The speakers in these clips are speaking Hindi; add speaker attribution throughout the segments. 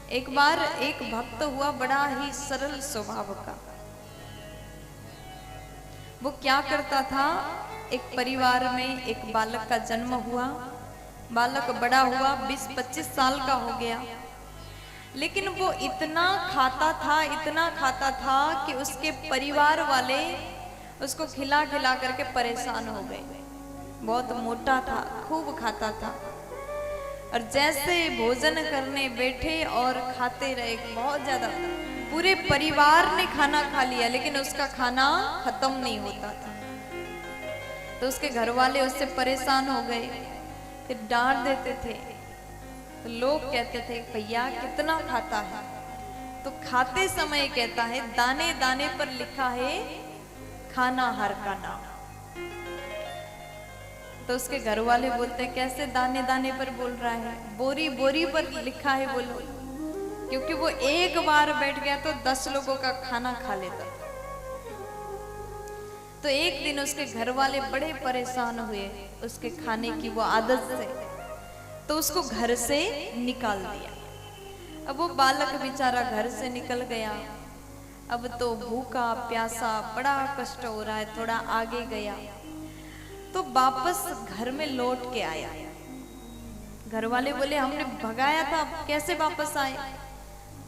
Speaker 1: एक बार एक भक्त हुआ बड़ा ही सरल स्वभाव का। वो क्या करता था, एक परिवार में एक बालक का जन्म हुआ। बालक बड़ा हुआ, 20-25 साल का हो गया, लेकिन वो इतना खाता था कि उसके परिवार वाले उसको खिला खिला करके परेशान हो गए। बहुत मोटा था, खूब खाता था, और जैसे भोजन करने बैठे और खाते रहे बहुत ज्यादा। पूरे परिवार ने खाना खा लिया लेकिन उसका खाना खत्म नहीं होता था। तो उसके घर वाले उससे परेशान हो गए, फिर डांट देते थे। तो लोग कहते थे भैया कितना खाता है, तो खाते समय कहता है दाने दाने पर लिखा है खाना हर का नाम। तो उसके घर वाले बोलते कैसे दाने दाने पर बोल रहा है, बोरी बोरी पर लिखा है बोलो, क्योंकि वो एक बार बैठ गया तो 10 लोगों का खाना खा लेता था। तो एक दिन उसके घर वाले बड़े परेशान हुए उसके खाने की वो आदत से, तो उसको घर से निकाल दिया। अब वो बालक बेचारा घर से निकल गया, अब तो भूखा प्यासा बड़ा कष्ट हो रहा है। थोड़ा आगे गया तो वापस घर में लौट के आया। घर वाले बोले हमने भगाया था, कैसे वापस आए?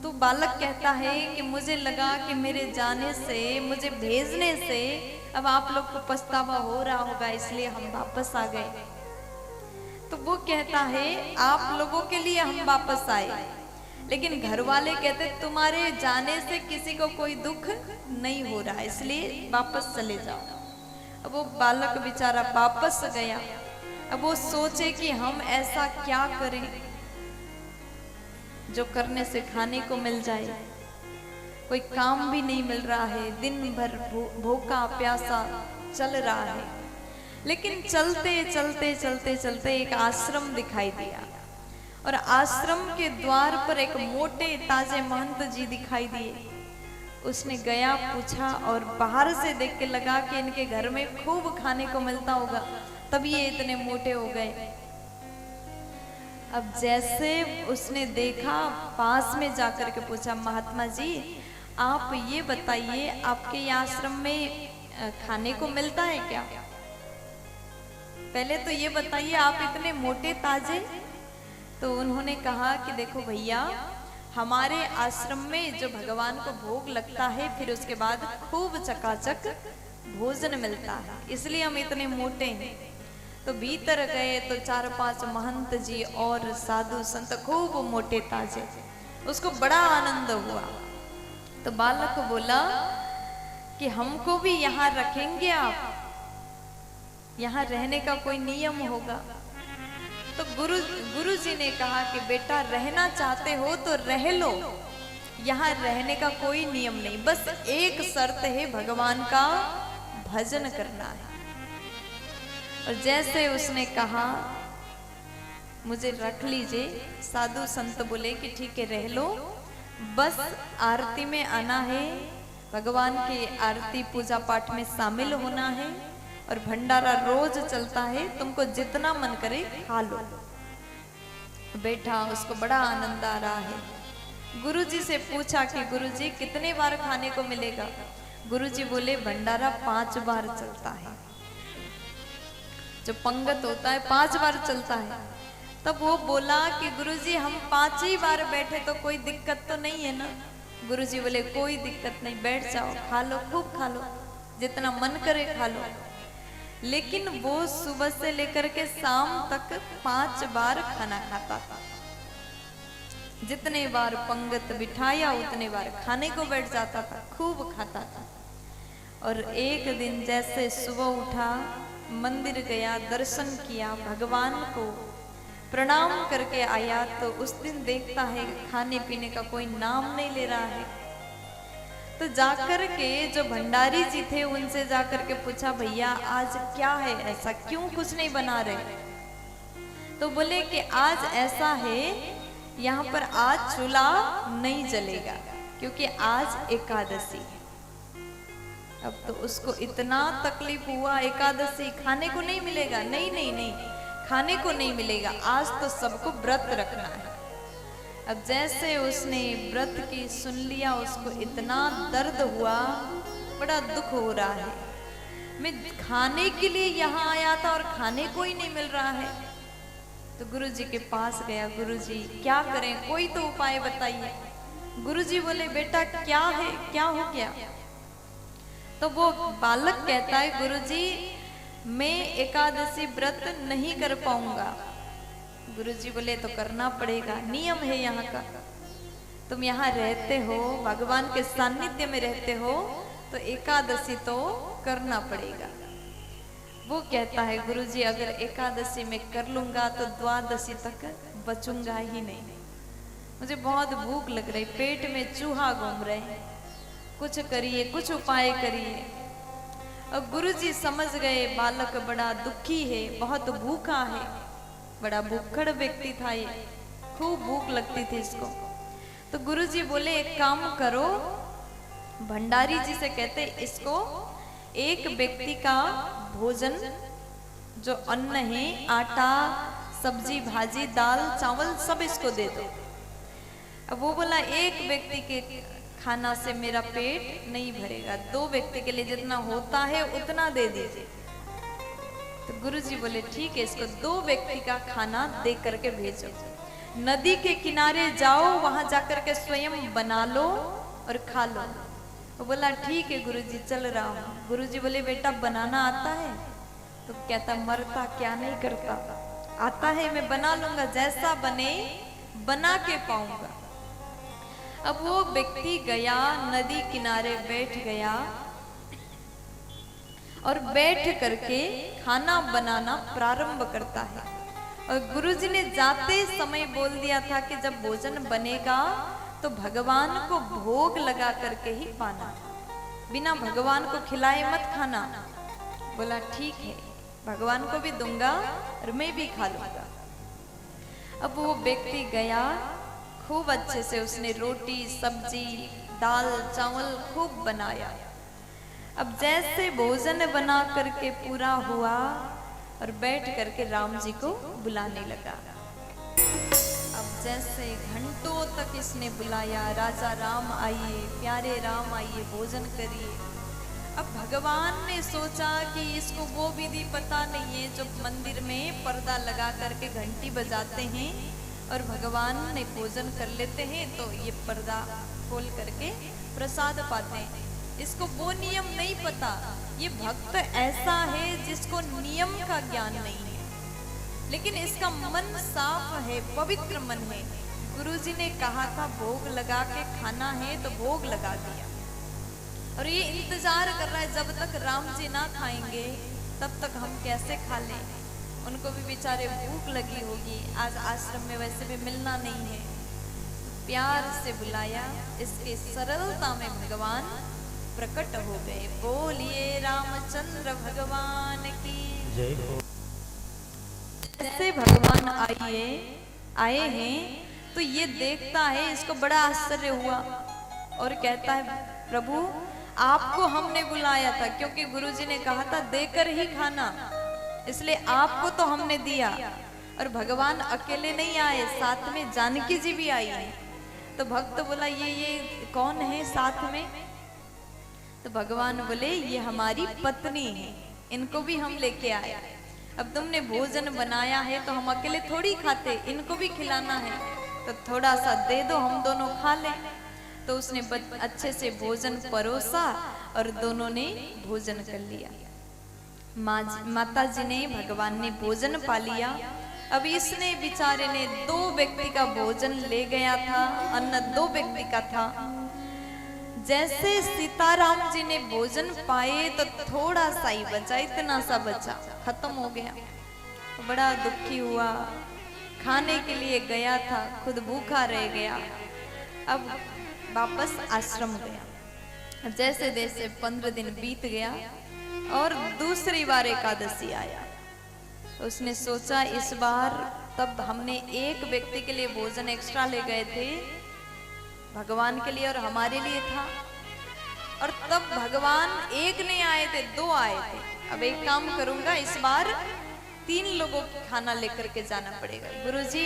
Speaker 1: तो बालक कहता है कि मुझे लगा कि मेरे जाने से, मुझे भेजने से अब आप लोग को पछतावा हो रहा होगा, इसलिए हम वापस आ गए। तो वो कहता है आप लोगों के लिए हम वापस आए, लेकिन घर वाले कहते तुम्हारे जाने से किसी को कोई दुख नहीं हो रहा, इसलिए वापस चले जाओ। अब वो बालक बेचारा वापस गया। अब वो सोचे कि हम ऐसा क्या करें जो करने से खाने को मिल जाए। कोई काम भी नहीं मिल रहा है, दिन भर भूखा प्यासा चल रहा है। लेकिन चलते चलते चलते चलते एक आश्रम दिखाई दिया, और आश्रम के द्वार पर एक मोटे ताजे महंत जी दिखाई दिए। उसने गया, पूछा, और बाहर से देख के लगा कि इनके घर में खूब खाने को मिलता होगा, तभी ये इतने मोटे हो गए। अब जैसे उसने देखा, पास में जाकर के पूछा महात्मा जी आप ये बताइए आपके ये आश्रम में खाने को मिलता है क्या? पहले तो ये बताइए आप इतने मोटे ताजे। तो उन्होंने कहा कि देखो भैया, हमारे आश्रम में जो भगवान को भोग लगता है फिर उसके बाद खूब चकाचक भोजन मिलता है, इसलिए हम इतने मोटे हैं। तो भीतर गए तो 4-5 महंत जी और साधु संत खूब मोटे ताजे। उसको बड़ा आनंद हुआ। तो बालक बोला कि हमको भी यहाँ रखेंगे आप? यहाँ रहने का कोई नियम होगा? तो गुरु जी ने कहा कि बेटा रहना चाहते हो तो रह लो, यहाँ रहने का कोई नियम नहीं, बस एक शर्त है भगवान का भजन करना है। और जैसे उसने कहा मुझे रख लीजिए, साधु संत बोले कि ठीक है रह लो, बस आरती में आना है, भगवान की आरती पूजा पाठ में शामिल होना है, और भंडारा रोज चलता है, तुमको जितना मन करे खा लो। बेटा उसको बड़ा आनंद आ रहा है। गुरुजी से पूछा कि गुरुजी कितने बार खाने को मिलेगा? गुरुजी बोले भंडारा 5 बार चलता है, जो पंगत होता है 5 बार चलता है। तब वो बोला कि गुरुजी हम 5 ही बार बैठे तो कोई दिक्कत तो नहीं है ना? गुरुजी बोले कोई दिक्कत नहीं, बैठ जाओ, खा लो, खूब खा लो, जितना मन करे खा लो। लेकिन वो सुबह से लेकर के शाम तक 5 बार खाना खाता था। जितने बार पंगत बिठाया उतने बार खाने को बैठ जाता था, खूब खाता था। और एक दिन जैसे सुबह उठा, मंदिर गया, दर्शन किया, भगवान को प्रणाम करके आया, तो उस दिन देखता है खाने पीने का कोई नाम नहीं ले रहा है। तो जाकर के जो भंडारी जी थे उनसे जाकर के पूछा भैया आज क्या है, ऐसा क्यों कुछ नहीं बना रहे? तो बोले कि आज ऐसा है, यहाँ पर आज चूल्हा नहीं जलेगा क्योंकि आज एकादशी है। अब तो उसको इतना तकलीफ हुआ, एकादशी खाने को नहीं मिलेगा। नहीं नहीं नहीं, खाने को नहीं मिलेगा, आज तो सबको व्रत रखना है। अब जैसे उसने व्रत की सुन लिया, उसको इतना दर्द हुआ, बड़ा दुख हो रहा है। मैं खाने के लिए यहाँ आया था और खाने को ही नहीं मिल रहा है। तो गुरुजी के पास गया, गुरुजी क्या करें, कोई तो उपाय बताइए। गुरुजी बोले बेटा क्या है, क्या हो गया? तो वो बालक कहता है गुरुजी मैं एकादशी व्रत नहीं कर पाऊंगा। गुरुजी बोले तो करना पड़ेगा, नियम है यहाँ का। तुम यहाँ रहते हो, भगवान के सानिध्य में रहते हो, तो एकादशी तो करना पड़ेगा। वो कहता है गुरुजी अगर एकादशी में कर लूंगा तो द्वादशी तक बचूंगा ही नहीं। मुझे बहुत भूख लग रही, पेट में चूहा घूम रहे, कुछ करिए, कुछ उपाय करिए। अब गुरुजी समझ गए बालक बड़ा दुखी है, बहुत भूखा है, बड़ा भूखड़ व्यक्ति था ये, खूब भूख लगती थी इसको। तो गुरुजी बोले एक काम करो, भंडारी जी से कहते इसको एक व्यक्ति का भोजन जो अन्न है, आटा, सब्जी, भाजी, दाल, चावल सब इसको दे दो। अब वो बोला एक व्यक्ति के खाना से मेरा पेट नहीं भरेगा, 2 व्यक्ति के लिए जितना होता है उतना दे दीजिए। तो गुरुजी बोले ठीक है, इसको 2 व्यक्ति का खाना दे करके भेजो। नदी के किनारे जाओ, वहां जाकर के स्वयं बना लो और खा लो। वो बोला ठीक है गुरुजी चल रहा हूँ। गुरुजी बोले बेटा बनाना आता है? तो कहता मरता क्या नहीं करता, आता है, मैं बना लूंगा, जैसा बने बना के पाऊंगा। अब वो व्यक्ति गया, नदी किनारे बैठ गया और बैठ करके खाना बनाना प्रारंभ करता है। और गुरुजी ने जाते समय बोल दिया था कि जब भोजन बनेगा तो भगवान को भोग लगा करके ही पाना, बिना भगवान को खिलाए मत खाना। बोला ठीक है, भगवान को भी दूंगा और मैं भी खा लूंगा। अब वो व्यक्ति गया, खूब अच्छे से उसने रोटी, सब्जी, दाल, चावल खूब बनाया। अब जैसे भोजन बना करके पूरा हुआ और बैठ करके राम जी को बुलाने लगा। अब जैसे घंटों तक इसने बुलाया, राजा राम आइए, प्यारे राम आइए, भोजन करिए। अब भगवान ने सोचा कि इसको वो विधि पता नहीं है जो मंदिर में पर्दा लगा करके घंटी बजाते हैं और भगवान ने भोजन कर लेते हैं तो ये पर्दा खोल करके प्रसाद पाते हैं। इसको वो नियम नहीं पता। ये भक्त ऐसा है जिसको नियम का ज्ञान नहीं है, लेकिन इसका मन साफ है, पवित्र मन है। गुरुजी ने कहा था भोग लगा के खाना है तो भोग लगा दिया और ये इंतजार कर रहा है जब तक राम जी ना खाएंगे तब तक हम कैसे खा लें। उनको भी बेचारे भूख लगी होगी, आज आश्रम में वैसे भी मिलना नहीं है। प्यार से बुलाया, इसके सरलता में भगवान प्रकट हो गए। बोलिए रामचंद्र भगवान की जय हो। जैसे भगवान आए हैं तो ये देखता है, इसको बड़ा आश्चर्य हुआ और कहता है प्रभु आपको हमने बुलाया था, क्योंकि गुरुजी ने कहा था देकर ही खाना, इसलिए आपको तो हमने दिया। और भगवान अकेले नहीं आए, साथ में जानकी जी भी आई है। तो भक्त बोला ये कौन है साथ में? तो भगवान बोले ये हमारी पत्नी है, इनको भी हम लेके आए। अब तुमने भोजन बनाया है तो हम अकेले थोड़ी खाते, इनको भी खिलाना है, तो थोड़ा सा दे दो, हम दोनों खा लें। तो उसने अच्छे से भोजन परोसा और दोनों ने भोजन कर लिया। माता जी ने, भगवान ने भोजन पा लिया। अब इसने बेचारे ने 2 व्यक्ति का भोजन ले गया था, अन्न 2 व्यक्ति का था। जैसे सीताराम जी ने भोजन पाए तो थोड़ा सा ही बचा, इतना सा बचा, खत्म हो गया। बड़ा दुखी हुआ, खाने के लिए गया था, खुद भूखा रह गया। अब वापस आश्रम गया। जैसे जैसे 15 दिन बीत गया और दूसरी बार एकादशी आया, उसने सोचा इस बार, तब हमने एक व्यक्ति के लिए भोजन एक्स्ट्रा ले गए थे, भगवान के लिए और हमारे लिए था, और तब भगवान एक नहीं आए थे, 2 आए थे। अब एक काम करूंगा, इस बार 3 लोगों की खाना लेकर के जाना पड़ेगा। गुरुजी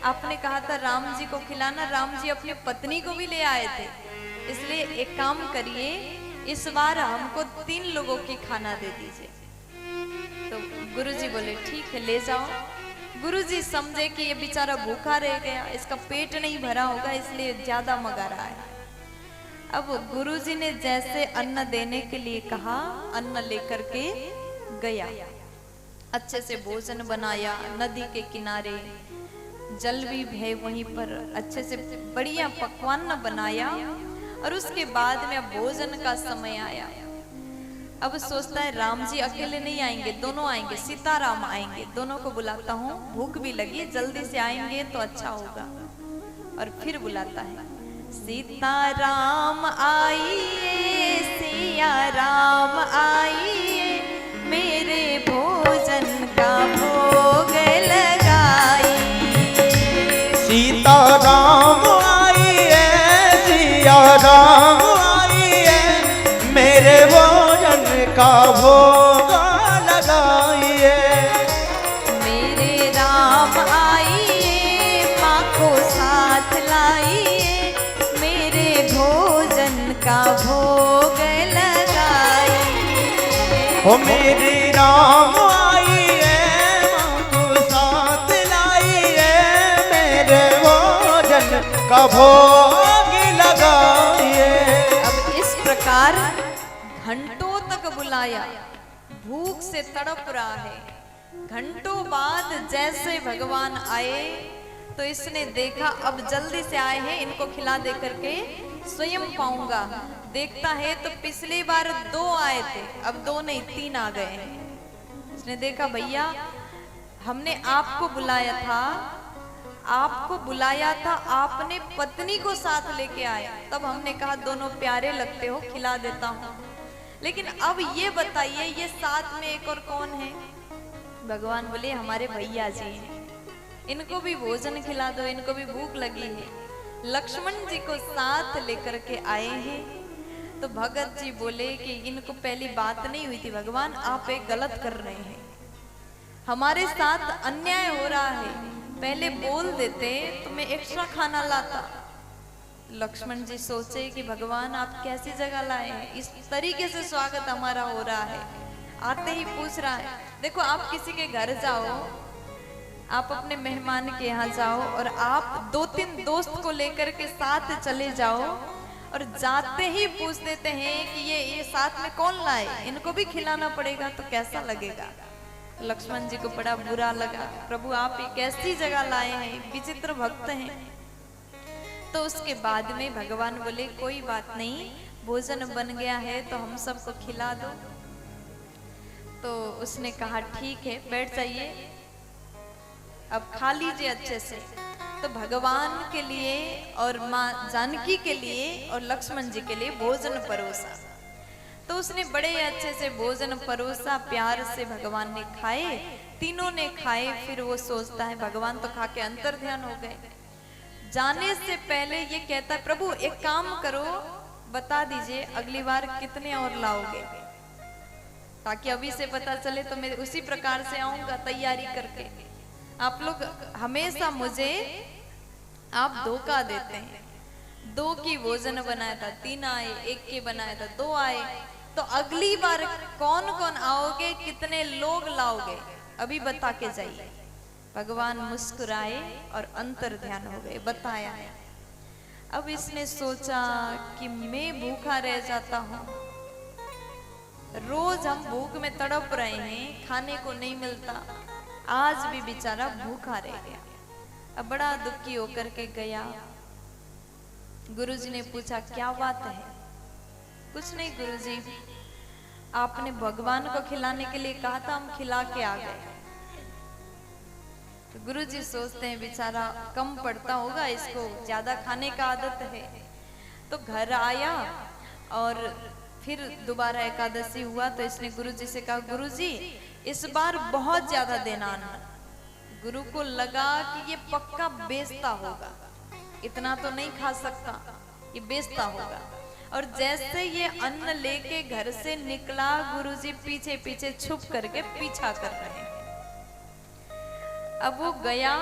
Speaker 1: आपने कहा था राम जी को खिलाना, राम जी अपनी पत्नी को भी ले आए थे, इसलिए एक काम करिए, इस बार हमको 3 लोगों की खाना दे दीजिए। तो गुरुजी बोले ठीक है ले जाओ। गुरुजी समझे कि ये बेचारा भूखा रह गया, इसका पेट नहीं भरा होगा, इसलिए ज्यादा मंगा रहा है। अब गुरुजी ने जैसे अन्न देने के लिए कहा, अन्न लेकर के गया, अच्छे से भोजन बनाया, नदी के किनारे जल भी है वहीं पर, अच्छे से बढ़िया पकवान बनाया। और उसके बाद में अब भोजन का समय आया। अब सोचता है राम जी अकेले नहीं आएंगे, दोनों आएंगे, सीताराम आएंगे, दोनों को बुलाता हूँ, भूख भी लगी, जल्दी से आएंगे तो अच्छा होगा। और फिर बुलाता है, सीताराम आइए, सिया राम आइए, मेरे भोजन का भोग लगाइए।
Speaker 2: सीताराम आइए, सिया राम आइए, मेरे भोजन का भोग लगाइए।
Speaker 1: मेरे राम आइए, माँ को साथ लाइए, मेरे भोजन का भोग लगाइए।
Speaker 2: ओ मेरे राम आइए, माँ को साथ लाइए, मेरे भोजन का भोग लगाइए।
Speaker 1: अब इस प्रकार घंटों तक बुलाया, भूख से तड़प रहा है। घंटों बाद जैसे भगवान आए तो इसने देखा अब जल्दी से आए हैं, इनको खिला दे करके स्वयं पाऊंगा। देखता है तो पिछली बार 2 आए थे, अब 2 नहीं 3 आ गए हैं। इसने देखा भैया हमने आपको बुलाया था, आपको बुलाया था, आपने पत्नी को साथ लेके आया, तब हमने कहा दोनों प्यारे लगते हो, खिला देता हूँ। लेकिन अब ये बताइए ये साथ में एक और कौन है? भगवान बोले हमारे भैया जी हैं, इनको भी भोजन खिला दो, इनको भी भूख लगी है। लक्ष्मण जी को साथ लेकर के आए हैं। तो भगत जी बोले कि इनको पहली बात नहीं हुई थी, भगवान आप एक गलत कर रहे हैं, हमारे साथ अन्याय हो रहा है, पहले बोल देते तो मैं एक्स्ट्रा खाना लाता। लक्ष्मण जी सोचे कि भगवान आप कैसी जगह लाए हैं, इस तरीके से स्वागत हमारा हो रहा है, आते ही पूछ रहा है। देखो आप किसी के घर जाओ, आप अपने मेहमान के यहाँ जाओ और आप 2-3 दोस्त को लेकर के साथ चले जाओ और जाते ही पूछ देते हैं कि ये साथ में कौन लाए, इनको भी खिलाना पड़ेगा, तो कैसा लगेगा? लक्ष्मण जी को बड़ा बुरा लगा, प्रभु आप ये कैसी जगह लाए हैं, विचित्र भक्त हैं। तो उसके बाद में भगवान बोले कोई बात नहीं, भोजन बन गया है तो हम सबको खिला दो। तो उसने कहा ठीक है बैठ जाइए, अब खा लीजिए अच्छे से। तो भगवान के लिए और माँ जानकी के लिए और लक्ष्मण जी के लिए भोजन परोसा। तो उसने बड़े अच्छे से भोजन परोसा, प्यार से भगवान ने खाए, तीनों ने खाए। फिर वो सोचता है भगवान तो खा के अंतर ध्यान हो गए। जाने से पहले ये कहता है प्रभु एक काम करो, बता दीजिए अगली बार कितने और लाओगे, ताकि अभी से पता चले तो मैं उसी प्रकार से आऊंगा तैयारी करके। आप लोग हमेशा मुझे आप धोखा देते हैं। 2 की भोजन बनाया था, 3 आए, 1 के बनाया था 2 आए, तो अगली बार कौन कौन आओगे, कितने लोग लाओगे, अभी बता के जाइए। भगवान मुस्कुराए और अंतर ध्यान हो गए, बताया है। अब इसने सोचा कि मैं भूखा रह जाता हूँ, रोज हम भूख में तड़प रहे हैं, खाने को नहीं मिलता, आज भी बेचारा भूखा रह गया। अब बड़ा दुखी होकर के गया। गुरुजी ने पूछा क्या बात है? कुछ नहीं गुरुजी, आपने भगवान को खिलाने के लिए कहा था, हम खिला के आ गए। तो गुरुजी सोचते हैं बेचारा कम पड़ता होगा, इसको ज्यादा खाने का आदत है। तो घर आया और फिर दोबारा एकादशी हुआ तो इसने गुरुजी से कहा गुरुजी इस बार बहुत ज्यादा देना अन्न। गुरु को लगा कि ये पक्का बेचता होगा, इतना तो नहीं खा सकता, ये बेचता होगा। और जैसे ये अन्न लेके घर से निकला, गुरुजी पीछे पीछे छुप करके पीछा कर रहे हैं। अब वो गया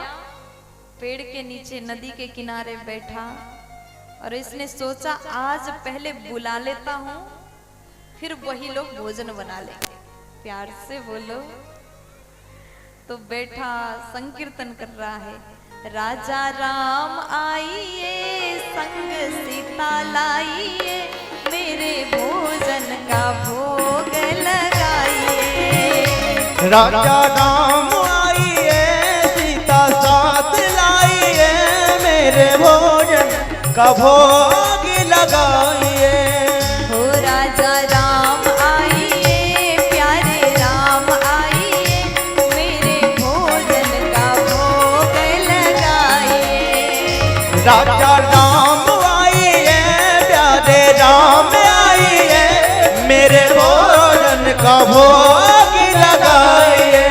Speaker 1: पेड़ के नीचे नदी के किनारे बैठा और इसने सोचा आज पहले बुला लेता हूं, फिर वही लोग भोजन बना लेंगे। प्यार से बोलो। तो बैठा संकीर्तन कर रहा है, राजा राम आइए संग सीता लाइए, मेरे भोजन का भोग लगाइए।
Speaker 2: राजा राम आइए सीता साथ लाइए, मेरे भोजन का भोग लगाइए।
Speaker 1: हो राजा राम आइए, प्यारे राम आइए, मेरे भोजन का भोग लगाइए।
Speaker 2: राजा राम आइए, प्यारे राम आइए, मेरे भोजन का भोग लगाइए।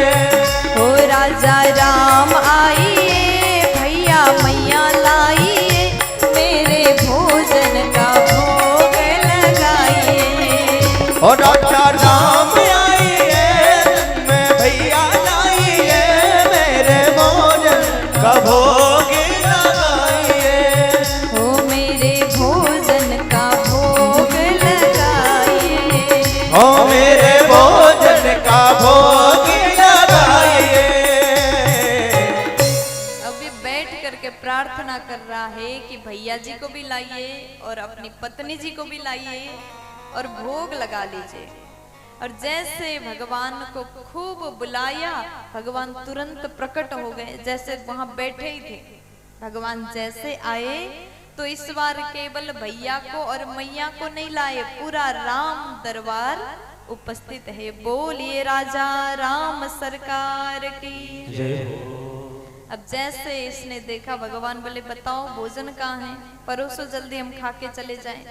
Speaker 1: हो राजा राम आइए, भैया मैया लाइए, मेरे भोजन का भोग लगाइए।
Speaker 2: और राजा राम आइए, मैं भैया लाइए, मेरे भोजन का भोग लगाइए।
Speaker 1: हो मेरे भोजन का भोग लगाइए।
Speaker 2: ओ मेरे भोजन का भोग लगाइए।
Speaker 1: अभी बैठ करके प्रार्थना कर रहा है कि भैया जी को भी लाइए और अपनी पत्नी जी को भी लाइए और भोग लगा लीजिए। और जैसे भगवान को खूब बुलाया, भगवान तुरंत प्रकट हो गए, जैसे वहां बैठे ही थे। भगवान जैसे आए तो इस बार केवल भैया को और मैया को नहीं लाए, पूरा राम दरबार उपस्थित है। बोलिए राजा राम सरकार की। अब जैसे इसने देखा, भगवान बोले बताओ भोजन कहाँ है, परोसो जल्दी हम खा के चले जाएं।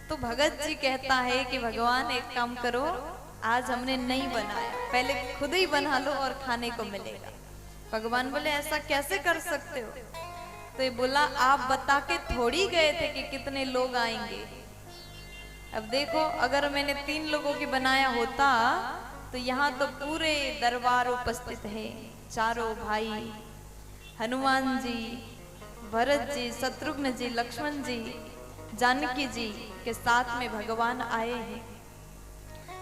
Speaker 1: तो भगत जी कहता है कि भगवान एक काम करो, आज हमने नहीं बनाया, पहले खुद ही बना लो और खाने को मिलेगा। भगवान बोले ऐसा कैसे कर सकते हो? तो ये बोला आप बता के थोड़ी गए थे कि कितने लोग आएंगे। अब देखो अगर मैंने 3 लोगों की बनाया होता तो यहाँ तो पूरे दरबार उपस्थित है, चारों भाई, हनुमान जी, भरत जी, शत्रुघ्न जी, लक्ष्मण जी, जानकी जी के साथ में भगवान आए हैं।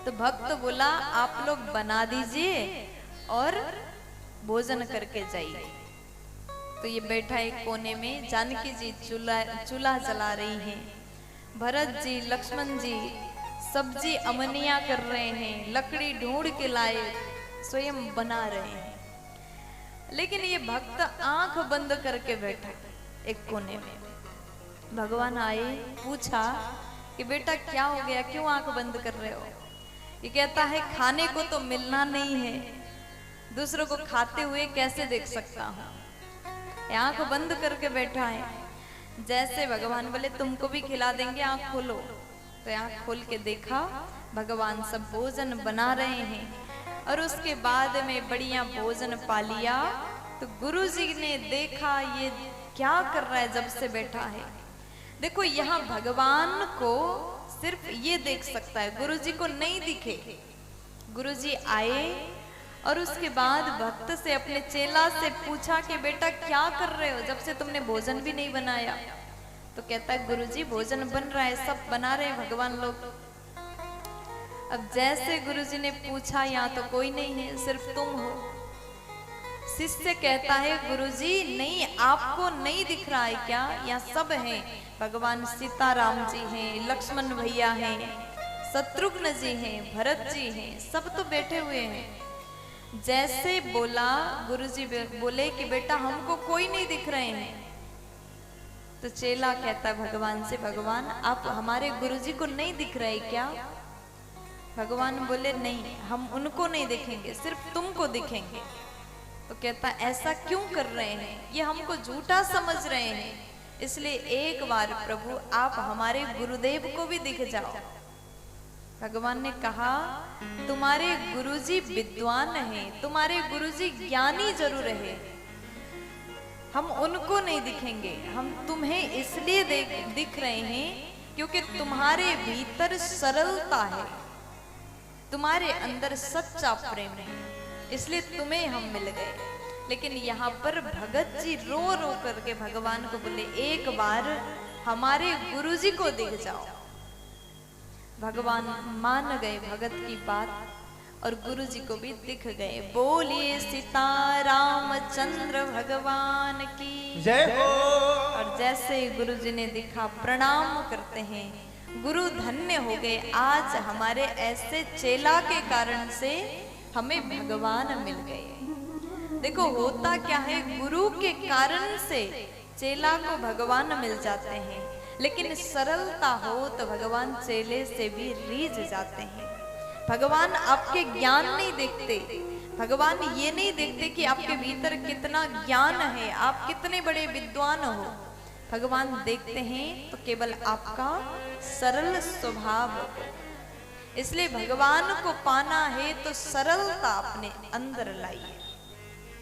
Speaker 1: तो भक्त बोला आप लोग बना दीजिए और भोजन करके जाइए। तो ये बैठा एक कोने में, जानकी जी चूल्हा जला रही हैं, भरत जी, लक्ष्मण जी सब्जी अमनिया कर रहे हैं, लकड़ी ढूंढ के लाए स्वयं बना रहे हैं। लेकिन ये भक्त आंख बंद करके बैठा एक कोने में। भगवान आए, पूछा कि बेटा क्या हो गया, क्यों आंख बंद कर रहे हो? ये कहता है खाने को तो मिलना नहीं है, दूसरों को खाते हुए कैसे देख सकता हूँ। आंख बंद करके बैठा है। जैसे भगवान बोले तुमको भी खिला देंगे, आंख खोलो। तो आंख खोल के देखा, भगवान सब भोजन बना रहे हैं और उसके बाद में बढ़िया भोजन पा लिया। तो गुरु जी ने देखा ये क्या कर रहा है, जब से बैठा है। देखो यहाँ भगवान को सिर्फ ये देख सकता है, गुरु जी को नहीं दिखे। गुरु जी आए और उसके बाद भक्त से, अपने चेला से पूछा कि बेटा क्या कर रहे हो, जब से तुमने भोजन भी नहीं बनाया। तो कहता है गुरुजी भोजन बन रहा है, सब बना रहे हैं भगवान लोग। अब जैसे गुरुजी ने पूछा यहाँ तो कोई नहीं है, सिर्फ तुम हो। शिष्य कहता है गुरुजी नहीं, आपको नहीं दिख रहा है क्या? यहाँ सब हैं, भगवान सीताराम जी हैं, लक्ष्मण भैया हैं, शत्रुघ्न जी हैं, भरत जी हैं, सब तो बैठे हुए हैं। जैसे बोला गुरुजी बोले कि बेटा हमको कोई नहीं दिख रहे हैं। तो चेला कहता है भगवान से, भगवान आप हमारे गुरुजी को नहीं दिख रहे क्या? भगवान बोले नहीं, हम उनको नहीं दिखेंगे, सिर्फ तुमको दिखेंगे। तो कहता ऐसा क्यों कर रहे हैं, ये हमको झूठा समझ रहे हैं, इसलिए एक बार प्रभु आप हमारे गुरुदेव को भी दिख जाओ। भगवान ने कहा तुम्हारे गुरुजी विद्वान हैं, तुम्हारे गुरुजी ज्ञानी जरूर है, हम उनको नहीं दिखेंगे, हम तुम्हें इसलिए दिख रहे हैं क्योंकि तुम्हारे भीतर सरलता है, तुम्हारे अंदर सच्चा प्रेम है, इसलिए तुम्हें हम मिल गए। लेकिन यहाँ पर भगत जी रो रो करके भगवान को बोले, एक बार हमारे गुरुजी को दिख जाओ। भगवान मान गए भगत की बात और गुरुजी को भी दिख गए। बोलिए सीता रामचंद्र भगवान की
Speaker 2: जय हो।
Speaker 1: और जैसे गुरुजी ने दिखा, प्रणाम करते हैं, गुरु धन्य हो गए। आज हमारे ऐसे चेला के कारण से हमें भगवान मिल गए। देखो होता क्या है, गुरु के कारण से चेला को भगवान मिल जाते हैं, लेकिन सरलता हो तो भगवान चेले से भी रीझ जाते हैं। भगवान आपके ज्ञान नहीं देखते, भगवान ये नहीं देखते कि आपके भीतर कितना ज्ञान है, आप कितने बड़े विद्वान हो। भगवान देखते हैं तो केवल आपका सरल स्वभाव। इसलिए भगवान को पाना है तो सरलता अपने अंदर लाइए।